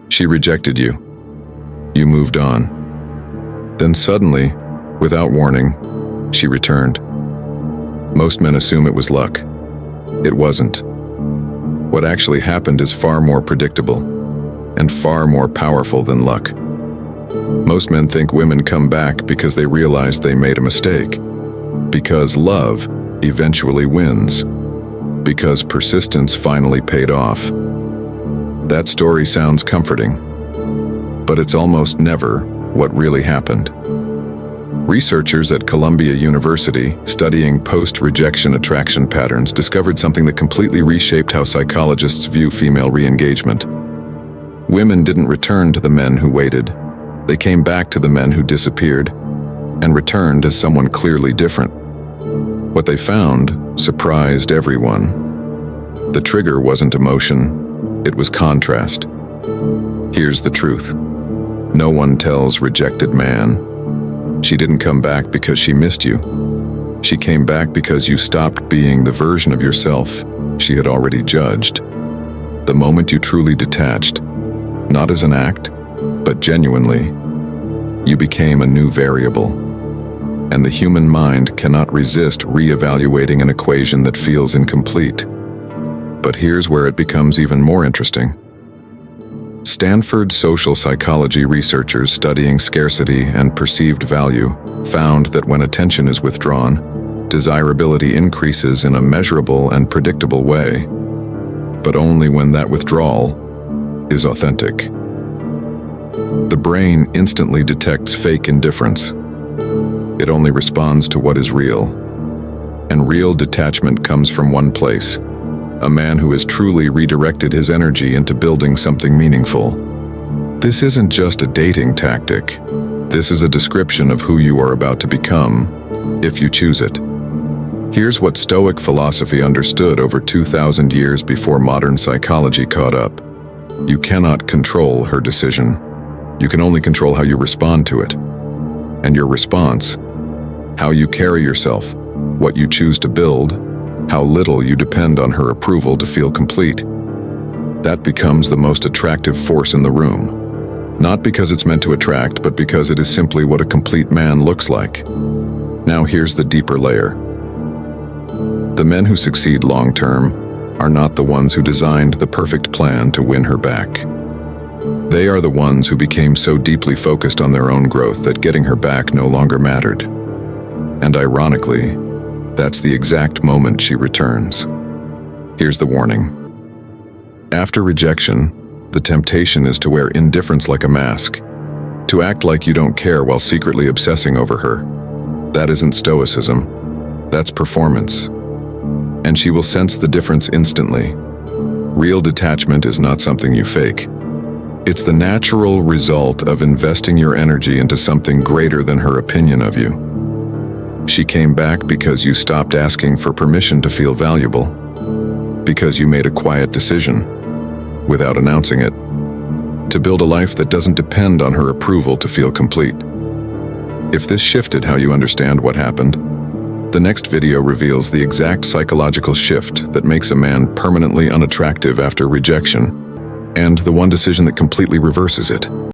She rejected you. You moved on. Then suddenly, without warning, she returned. Most men assume it was luck. It wasn't. What actually happened is far more predictable and far more powerful than luck. Most men think women come back because they realized they made a mistake, because love eventually wins, because persistence finally paid off. That story sounds comforting, but it's almost never what really happened. Researchers at Columbia University, studying post-rejection attraction patterns, discovered something that completely reshaped how psychologists view female re-engagement. Women didn't return to the men who waited. They came back to the men who disappeared and returned as someone clearly different. What they found surprised everyone. The trigger wasn't emotion, it was contrast. Here's the truth. No one tells rejected man, she didn't come back because she missed you. She came back because you stopped being the version of yourself she had already judged. The moment you truly detached, not as an act, but genuinely, you became a new variable. And the human mind cannot resist re-evaluating an equation that feels incomplete. But here's where it becomes even more interesting. Stanford social psychology researchers studying scarcity and perceived value found that when attention is withdrawn, desirability increases in a measurable and predictable way, but only when that withdrawal is authentic. The brain instantly detects fake indifference. It only responds to what is real. And real detachment comes from one place. A man who has truly redirected his energy into building something meaningful. This isn't just a dating tactic. This is a description of who you are about to become, if you choose it. Here's what Stoic philosophy understood over 2,000 years before modern psychology caught up. You cannot control her decision. You can only control how you respond to it. And your response, how you carry yourself, what you choose to build, how little you depend on her approval to feel complete. That becomes the most attractive force in the room. Not because it's meant to attract, but because it is simply what a complete man looks like. Now here's the deeper layer. The men who succeed long-term are not the ones who designed the perfect plan to win her back. They are the ones who became so deeply focused on their own growth that getting her back no longer mattered. And ironically, that's the exact moment she returns. Here's the warning. After rejection, the temptation is to wear indifference like a mask, to act like you don't care while secretly obsessing over her. That isn't stoicism. That's performance. And she will sense the difference instantly. Real detachment is not something you fake. It's the natural result of investing your energy into something greater than her opinion of you. She came back because you stopped asking for permission to feel valuable, because you made a quiet decision, without announcing it, to build a life that doesn't depend on her approval to feel complete. If this shifted how you understand what happened, the next video reveals the exact psychological shift that makes a man permanently unattractive after rejection, and the one decision that completely reverses it.